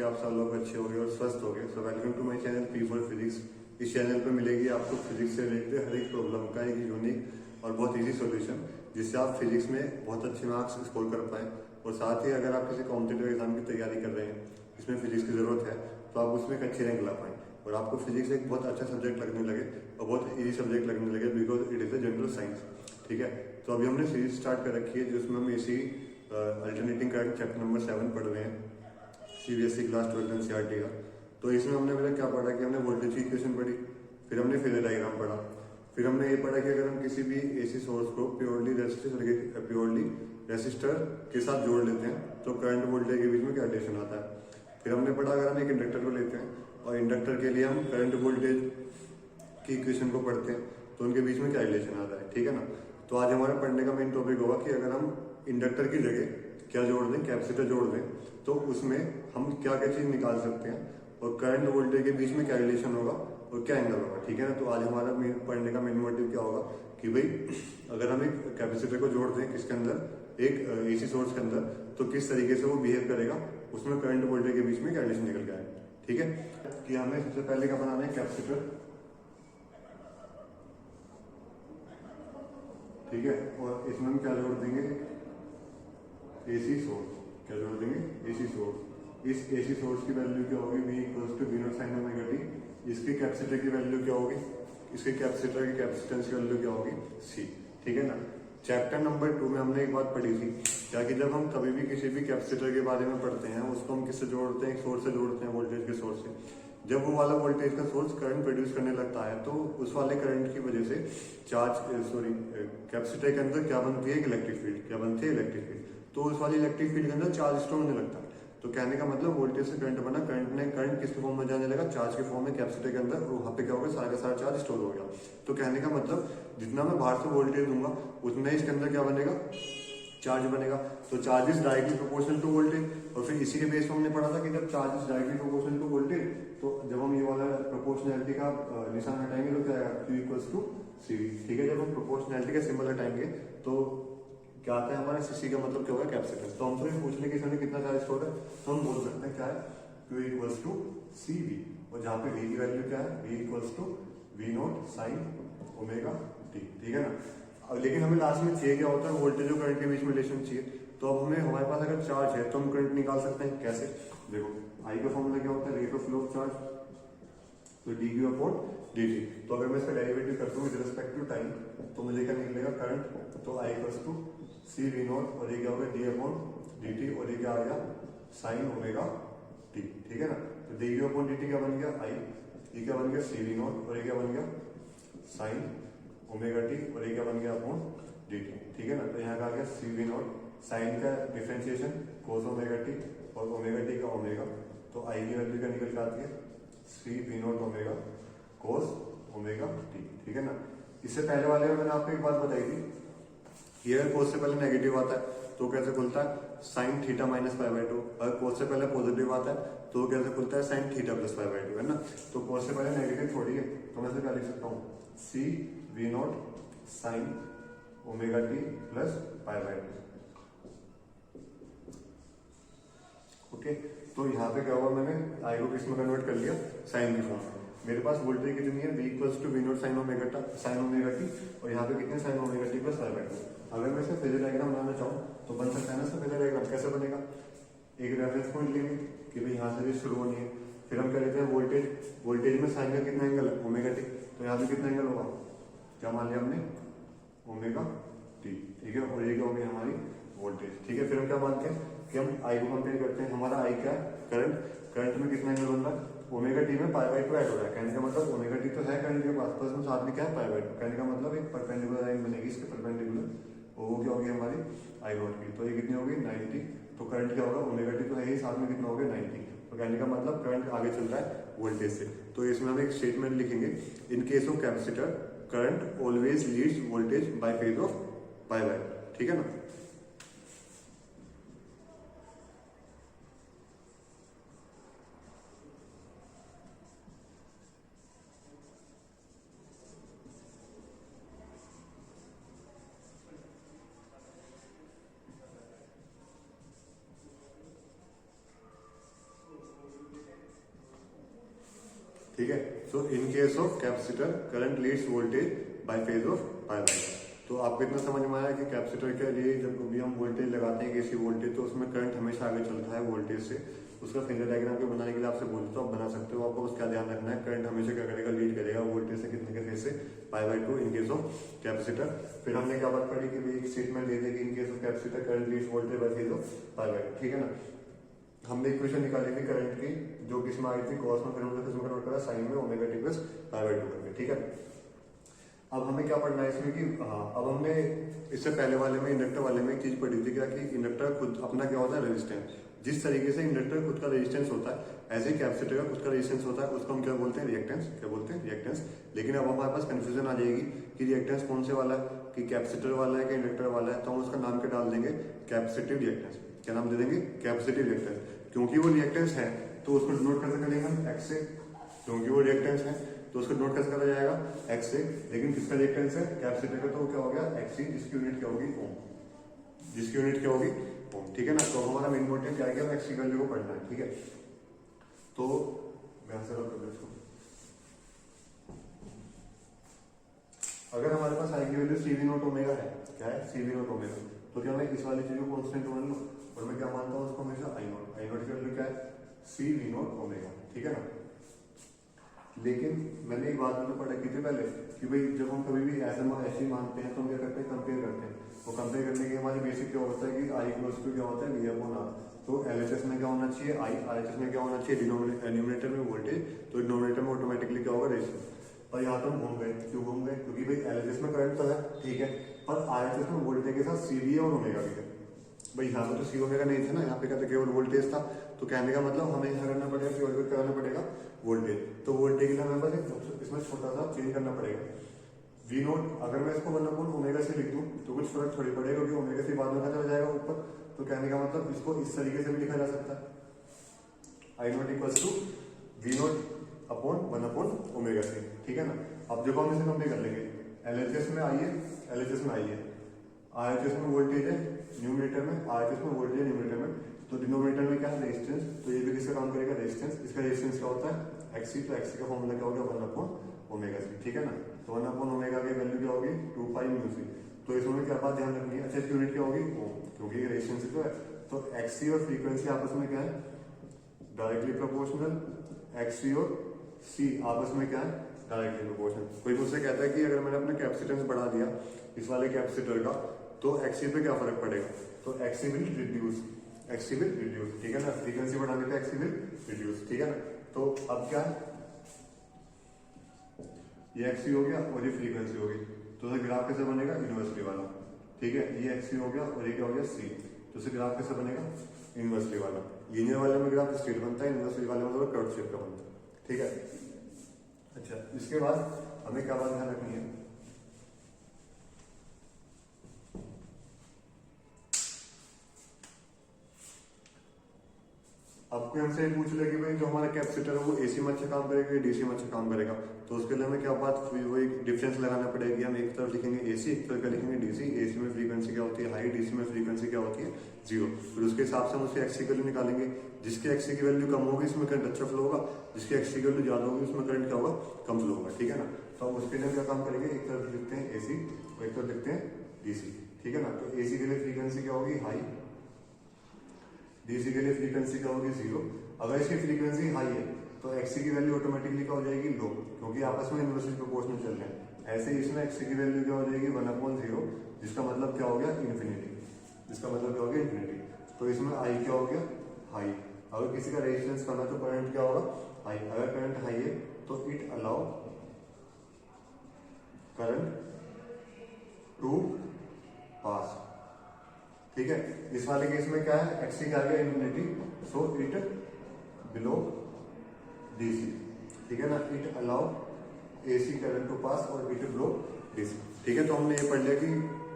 आप सब लोग अच्छे हो गए और स्वस्थ हो गए। So welcome to my channel P for physics. इस चैनल पर मिलेगी आपको फिजिक्स से रिलेटेड हर एक प्रॉब्लम का एक यूनिक और बहुत इजी सॉल्यूशन, जिससे आप फिजिक्स में बहुत अच्छे मार्क्स स्कोर कर पाएं। और साथ ही अगर आप किसी कॉम्पिटिटिव एग्जाम की तैयारी कर रहे हैं जिसमें फिजिक्स की जरूरत है, तो आप उसमें एक अच्छी रैंक ला पाएं और आपको फिजिक्स एक बहुत अच्छा सब्जेक्ट लगने लगे और बहुत इजी सब्जेक्ट लगने लगे, because it is a general science. ठीक है, तो अभी हमने सीरीज स्टार्ट कर रखी है जिसमें हम इसी अल्टरनेटिंग करंट चैप्टर नंबर 7 पढ़ रहे हैं, सीबीएसई क्लास 12 एनसीईआरटी का। तो इसमें हमने अभी तक क्या पढ़ा कि हमने वोल्टेज की इक्वेशन पढ़ी, फिर हमने फेजर डायग्राम पढ़ा, फिर हमने ये पढ़ा कि अगर हम किसी भी एसी सोर्स को प्योरली रेसिस्टर के साथ जोड़ लेते हैं तो करंट वोल्टेज के बीच में क्या रिलेशन आता है। फिर हमने पढ़ा अगर हम एक इंडक्टर को लेते हैं और इंडक्टर के लिए हम करंट वोल्टेज की इक्वेशन को पढ़ते हैं तो उनके बीच में क्या रिलेशन आता है। ठीक है ना। तो आज हमारा पढ़ने का मेन टॉपिक होगा कि अगर हम इंडक्टर की जगह क्या जोड़ दें, कैपेसिटर जोड़ दें, तो उसमें हम क्या क्या चीज निकाल सकते हैं और करंट वोल्टेज के बीच में क्या रिलेशन होगा और क्या एंगल होगा। ठीक है ना। तो आज हमारा पढ़ने का मेन मोटिव क्या होगा कि भाई अगर हम एक कैपेसिटर को जोड़ दें किसके अंदर, एक एसी सोर्स के अंदर, तो किस तरीके से वो बिहेव करेगा, उसमें करंट वोल्टेज के बीच में क्या रिलेशन निकल के आएगा। ठीक है, कि हमें सबसे पहले क्या बनाना है, कैपेसिटर। ठीक है, और इसमें हम क्या जोड़ देंगे, एसी सोर्स। क्या जोड़ देंगे, एसी सोर्स। इस एसी सोर्स की वैल्यू क्या होगी, V equals to V naught sine omega T. इसके कैपेसिटर की वैल्यू क्या होगी, इसके कैपेसिटर की कैपेसिटेंस की वैल्यू क्या होगी, C। ठीक है ना। चैप्टर नंबर 2 में हमने एक बात पढ़ी थी क्या कि जब हम कभी भी किसी भी कैपेसिटर के बारे में पढ़ते हैं उसको हम किससे जोड़ते हैं, एक सोर्स से जोड़ते हैं, वोल्टेज के सोर्स से। जब वो वाला वोल्टेज का सोर्स करंट प्रोड्यूस करने लगता है तो उस वाले करंट की वजह से कैपेसिटर के अंदर क्या बनती है, इलेक्ट्रिक फील्ड। क्या बनती है, इलेक्ट्रिक फील्ड। तो उस वाली इलेक्ट्रिक फील्ड के अंदर चार्ज स्टोर होने लगता है। तो कहने का मतलब वोल्टेज से करंट बना, करंट किसके फॉर्म में जाने लगा, चार्ज के फॉर्म में कैपेसिटर के अंदर, और वहां पे क्या होगा, सारा का सारा चार्ज स्टोर हो गया। तो कहने का मतलब जितना मैं बाहर से वोल्टेज दूंगा उतना ही इसके अंदर क्या बनेगा, चार्ज बनेगा। तो charge is directly proportional to voltage. और फिर इसी के बेस पर हमने पढ़ा था कि जब charge is directly proportional to voltage, तो जब हम ये वाला प्रोपोर्शनलिटी का निशान हटाएंगे तो क्या आएगा, Q इक्वल्स टू CV। ठीक है, जब हम प्रोपोर्शनलिटी का सिंबल हटाएंगे तो क्या आता है हमारा, सीसी का मतलब क्या होगा, कैपेसिटेंस। तो हमसे भी पूछने की समय कितना चार्ज स्टोर है, तो हम बोल सकते हैं क्या है, Q इक्वल्स टू CV। और जहां पे V की वैल्यू क्या है, V equals to V naught sine omega T. ठीक है ना। लेकिन हमें लास्ट में चाहिए क्या होता है, वोल्टेज और करंट के बीच में रिलेशन चाहिए। तो अब हमें, हमारे पास अगर चार्ज है तो हम करंट निकाल सकते हैं। कैसे, देखो आई का फॉर्मूला क्या होता है, rate of flow of charge, तो dq अपॉन dt। तो अगर मैं इसका डेरिवेटिव करता हूँ विद रिस्पेक्ट टू टाइम तो मुझे क्या निकलेगा, करंट। तो I equals to C V naught, और ये क्या होगा, d अपॉन dt, और ये क्या आ गया, साइन ओमेगा t। ठीक है ना। तो dq अपॉन dt क्या बन गया, I, ये क्या बन गया, C V नॉट, और ये क्या बन गया, साइन ओमेगा टी, और ये क्या बन गया, अपॉन dt। ठीक है ना। तो यहाँ का आ गया C V नॉट, साइन का डिफरेंशिएशन कोस ओमेगा टी, और ओमेगा टी का ओमेगा। तो I की वैल्यू क्या निकल के आती है, C V not omega cos omega T. ठीक है ना। इससे पहले वाले में मैंने आपको एक बात बताई थी कि अगर कोस से पहले नेगेटिव आता है तो कैसे खुलता है, sine theta minus pi by two. अगर कोस से पहले पॉजिटिव आता है तो कैसे खुलता है, sine theta plus pi by to, है ना। तो कोस से पहले नेगेटिव छोड़िए, तो मैं क्या लिख सकता हूँ, C V naught sine omega T plus pi by to. Okay, तो यहाँ पे क्या हुआ, मैंने आई को किस में कन्वर्ट कर लिया, साइन की फॉर्म में। मेरे पास वोल्टेज कितनी है, V equals to V naught sine omega T, और यहाँ पे कितने, sine omega T plus pi by two. अगर मैं इसका फेजर डायग्राम बनाना चाहूँ तो बन सकता है ना इसका फेजर डायग्राम। कैसे बनेगा, एक रेफरेंस पॉइंट लेंगे कि भाई यहाँ से शुरू होनी है, फिर हम क्या लेते हैं वोल्टेज में साइन का कितना एंगल है, ओमेगा टी। तो यहाँ पे कितना एंगल होगा, क्या मान लिया हमने, ओमेगा टी। ठीक है, और ये क्या होगी हमारी वोल्टेज। ठीक है, फिर हम क्या मानते हैं कि हम आई को कंपेयर करते हैं। हमारा आई क्या है, करंट में कितना एंगल बन रहा है, ओमेगा टी में पाई बाई टू ऐड हो रहा है। कहने का मतलब ओमेगा टी तो है करंट के पास, प्लस में साथ में क्या है, पाई बाई टू। कहने का मतलब एक परपेंडिकुलर लाइन बनेगी इसके परपेंडिकुलर, और वो क्या होगी हमारी आई नॉट की। तो ये कितनी होगी, 90। तो करंट क्या होगा, ओमेगा टी तो है ही, साथ में कितना होगा, 90। तो कहने का मतलब करंट आगे चल रहा है वोल्टेज से। तो इसमें हम एक स्टेटमेंट लिखेंगे, in case of capacitor current always leads voltage by phase of pi by. ठीक है ना। ठीक है। So in case of capacitor current leads voltage by phase of pi by. तो आपको इतना समझ में आया कि कैपेसिटर के लिए जब भी हम वोल्टेज लगाते हैं एसी वोल्टेज, तो उसमें करंट हमेशा आगे चलता है वोल्टेज से। उसका फिगर डायग्राम को बनाने के लिए आपसे बोलते तो आप बना सकते हो। आपको बस क्या ध्यान रखना है, करंट हमेशा क्या करेगा, लीड करेगा वोल्टेज से कितने के फेज से, pi by 2 in case of capacitor. फिर हमने क्या बात पढ़ी कि भाई एक स्टेटमेंट दे देगी इन case of capacitor current leads voltage by phase of pi bye 2, ठीक है ना। हमने इक्वेशन निकाली थी करंट की, जो किसमें आई थी, कॉस में, फिर हमने किसमें कन्वर्ट करा, साइन में, omega T plus pi by 2 करके, ठीक है। अब हमें क्या पढ़ना है इसमें कि हाँ, अब हमने इससे पहले वाले में इंडक्टर वाले में एक चीज पढ़ी थी क्या, कि इंडक्टर खुद अपना क्या होता है, रेजिस्टेंस। जिस तरीके से इंडक्टर खुद का रेजिस्टेंस होता है, ऐसे ही कैपेसिटर का खुद का रेजिस्टेंस होता है, उसको हम क्या बोलते हैं, रिएक्टेंस। क्या बोलते हैं, रिएक्टेंस। लेकिन अब हमारे पास कंफ्यूजन आ जाएगी कि रिएक्टेंस कौन से वाला है, कि कैपेसिटर वाला है कि इंडक्टर वाला है। तो हम उसका नाम क्या डाल देंगे, कैपेसिटिव रिएक्टेंस। क्या नाम दे देंगे, कैपेसिटिव रिएक्टेंस। क्योंकि वो रिएक्टेंस है तो उसको डिनोट कैसे करेंगे हम, एक्स से। क्योंकि वो रिएक्टेंस है तो उसको नोट कैसे करा जाएगा, एक्स से। लेकिन किसका रिएक्टेंस है, कैपेसिटर का, तो क्या हो गया, एक्स ही, जिसकी यूनिट क्या होगी, ओम। जिसकी यूनिट क्या होगी, ओम, ठीक है ना। तो हमारा मेन मोटिव क्या है, एक्स की वैल्यू को पढ़ना है, ठीक है। तो मैं आंसर कर दूं इसको। अगर हमारे पास आई की value C V naught omega है, क्या है, सी वी नोट ओमेगा, तो क्या मैं इस वाली चीज को कांस्टेंट मान लूं, और मैं क्या मानता हूं उसको हमेशा आई नोट। आई नोट की वैल्यू क्या है, सी वी नोट ओमेगा, ठीक है ना। लेकिन मैंने एक बात में पढ़ा की थी पहले कि भाई जब हम कभी भी ऐसे ही मानते हैं तो हम क्या करते हैं, कंपेयर करते हैं। तो कंपेयर करने के हमारे बेसिक क्या होता है कि आई क्लोज टू क्या होता है, वी अपॉन आर। तो एलएचएस में क्या होना चाहिए, आई, आरएचएस में क्या होना चाहिए, न्यूमरेटर में वोल्टेज, तो डिनोमिनेटर में ऑटोमेटिकली क्या होगा, रेजिस्टेंस। और यहाँ तो हम घूम गए, क्यों घूम गए, क्योंकि भाई एलएचएस में करंट तो है, ठीक है, पर आरएचएस में वोल्टेज के साथ सीवी और ओमेगा भी है। भाई यहाँ पे तो सी ओमेगा नहीं था ना, यहाँ पे क्या था, केवल वोल्टेज था। तो कहने का मतलब हमें यहाँ करना पड़ेगा, केवल करना पड़ेगा वोल्टेज। तो वोल्टेज के लिए हमें बस इसमें छोटा सा चेंज करना पड़ेगा, वी नोट। अगर मैं इसको 1 ओमेगा से लिख दूं तो कुछ फर्क थोड़ी पड़ेगा, क्योंकि ओमेगा से बाद में चला जाएगा ऊपर। तो कहने का मतलब इसको इस तरीके से भी लिखा जा सकता है, I naught equal to V naught upon 1 omega से, ठीक है ना। अब जब हम इसे कंपेयर कर लेंगे, एलएचएस में आई है, एलएचएस में आई है, आरएचएस में वोल्टेज है न्यूमरेटर में, आरएचएस में वोल्टेज है न्यूमरेटर में, तो डिनोमिनेटर में क्या है, रेजिस्टेंस। तो ये भी किसका काम करेगा, रेजिस्टेंस। इसका रेजिस्टेंस क्या होता है, एक्सी। तो एक्सी का फॉर्मूला क्या हो गया, 1 ओमेगा सी, ठीक है ना। तो 1 ओमेगा की वैल्यू क्या होगी, 2 पाई म्यू सी। तो इसमें क्या बात ध्यान रखनी है, अच्छा इसकी यूनिट क्या होगी, ओम, क्योंकि ये रेजिस्टेंस तो है। तो एक्सी और फ्रीक्वेंसी आपस में क्या है, डायरेक्टली प्रोपोर्शनल। एक्सी और सी आपस में क्या है, डायरेक्टली प्रोपोर्शनल। कोई मुझसे कहता है कि अगर मैंने अपना कैपेसिटेंस बढ़ा दिया इस वाले कैपेसिटर का, तो एक्सी पे क्या फर्क पड़ेगा, तो XC will reduce, XC will reduce, ठीक है ना। फ्रीक्वेंसी बढ़ाने पे एक्सी विल रिड्यूस, ठीक है ना। तो अब क्या है, ये एक्सी हो गया और ये फ्रीक्वेंसी हो गई, तो ग्राफ कैसे बनेगा, इनवर्सली वाला, ठीक है। ये एक्सी हो गया और ये क्या हो गया, सी। तो ग्राफ कैसे बनेगा, इनवर्सली वाला। लीनियर वाले में ग्राफ स्ट्रेट बनता है, इनवर्सली वाले में थोड़ा कर्व शेप का बनता है, ठीक है। अच्छा, इसके बाद हमें क्या बात ध्यान रखनी है, अब कोई हमसे पूछ ले कि भाई जो हमारा कैपेसिटर है वो एसी में अच्छा काम करेगा या डीसी में अच्छा काम करेगा, तो उसके लिए हमें क्या बात, वो एक डिफरेंस लगाना पड़ेगी। हम एक तरफ लिखेंगे एसी, एक तरफ लिखेंगे डीसी। एसी में फ्रीक्वेंसी क्या होती है, हाई, डीसी में फ्रीक्वेंसी क्या होती है, 0। फिर उसके हिसाब से हम उसकी एक्सी की वैल्यू निकालेंगे। जिसकी एक्सी की वैल्यू कम होगी इसमें करंट अच्छा फ्लो होगा, जिसकी एक्सी की वैल्यू ज्यादा होगी उसमें करंट क्या होगा, कम फ्लो होगा, ठीक है ना। तो हम उसके लिए क्या काम करेंगे, एक तरफ लिखते हैं एसी और एक तरफ लिखते हैं डीसी, ठीक है ना। तो एसी के लिए फ्रीक्वेंसी क्या होगी, हाई, डीसी के लिए फ्रीक्वेंसी क्या होगी, 0। अगर इसकी फ्रीक्वेंसी हाई है तो एक्सी की वैल्यू ऑटोमेटिकली क्या हो जाएगी, लो, क्योंकि आपस में इनवर्सली प्रोपोर्शनल चल रहे हैं। ऐसे ही इसमें एक्सी की वैल्यू क्या हो जाएगी, 1/0, जिसका मतलब क्या हो गया, इन्फिनिटी। जिसका मतलब क्या हो गया, इन्फिनिटी। तो इसमें आई क्या हो गया, हाई। अगर किसी का रेजिस्टेंस कम है तो करंट क्या होगा, हाई। अगर करंट हाई है तो इट अलाउ करंट टू पास, ठीक है। इस वाले केस में क्या है, एक्सी का आ गया infinity, so it below DC, ठीक है ना। It allow AC current to pass और इट बिलो डीसी, ठीक है। तो हमने ये पढ़ लिया कि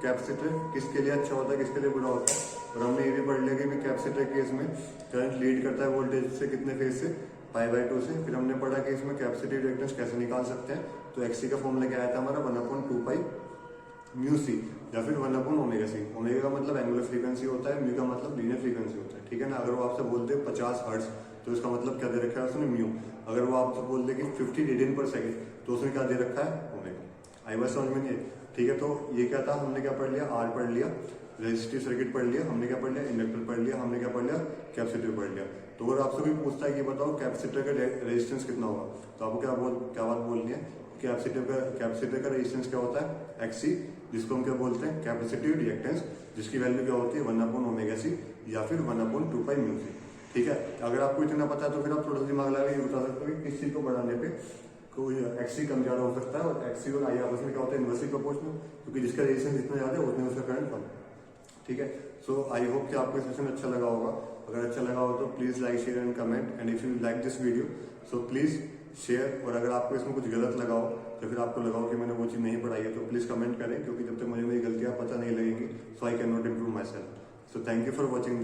कैपेसिटर किसके लिए अच्छा होता है, किसके लिए बुरा होता है। और हमने ये भी पढ़ लिया कि कैपेसिटर केस में करंट लीड करता है वोल्टेज से, कितने फेज से, पाई/2 से। फिर हमने पढ़ा कि इसमें कैपेसिटिव रिएक्टेंस कैसे निकाल सकते हैं। तो एक्सी का फॉर्मूला क्या आया था हमारा, 1/2 पाई म्यू सी, या फिर 1 ओमेगा सी। ओमेगा का मतलब एंगुलर फ्रीक्वेंसी होता है, म्यू का मतलब लीनियर फ्रीक्वेंसी होता है, ठीक है ना। अगर वो आपसे बोलते हैं 50 हर्ट्ज, तो इसका मतलब क्या दे रखा है उसने, म्यू। अगर वो आपसे बोल दे कि 50 रेडियन पर सेकेंड, तो उसने क्या दे रखा है, ओमेगा। आई बात समझ में नहीं है? ठीक है, तो ये क्या था, हमने क्या पढ़ लिया, आर पढ़ लिया, रेजिस्टिव सर्किट पढ़ लिया, हमने क्या पढ़ लिया, इंडक्टर पढ़ लिया, हमने क्या पढ़ लिया, कैपेसिटर पढ़ लिया। तो अगर आपसे कोई पूछता है कि बताओ कैपेसिटर का रेजिस्टेंस कितना होगा, तो आपको क्या बात बोलनी है, कैपेसिटर का रेजिस्टेंस क्या होता है, एक्सी, जिसको हम क्या बोलते हैं, कैपेसिटिव रिएक्टेंस, जिसकी वैल्यू क्या होती है 1/ω/c या फिर 1/2π/μc। ठीक है, अगर आपको इतना पता है तो फिर आप थोड़ा सा दिमाग लगा ये बता सकते हो कि किस चीज को बढ़ाने पे कोई एक्सी कम ज्यादा हो सकता है, और एक्सी और आई आपस में क्या होता है, इनवर्सली प्रोपोर्शनल, क्योंकि जिसका रेजिस्टेंस जितना ज्यादा है उतने उसका करंट कम। ठीक है, सो आई होप कि आपको सेशन अच्छा लगा होगा। अगर अच्छा लगा हो तो please like, share and comment, and if you like this video so please share. और अगर आपको इसमें कुछ गलत लगा हो या फिर आपको लगा हो कि मैंने वो चीज नहीं पढ़ाई है, तो प्लीज कमेंट करें, क्योंकि जब तक मुझे मेरी गलतियां पता नहीं लगेंगी, so I can not improve myself. So thank you for watching.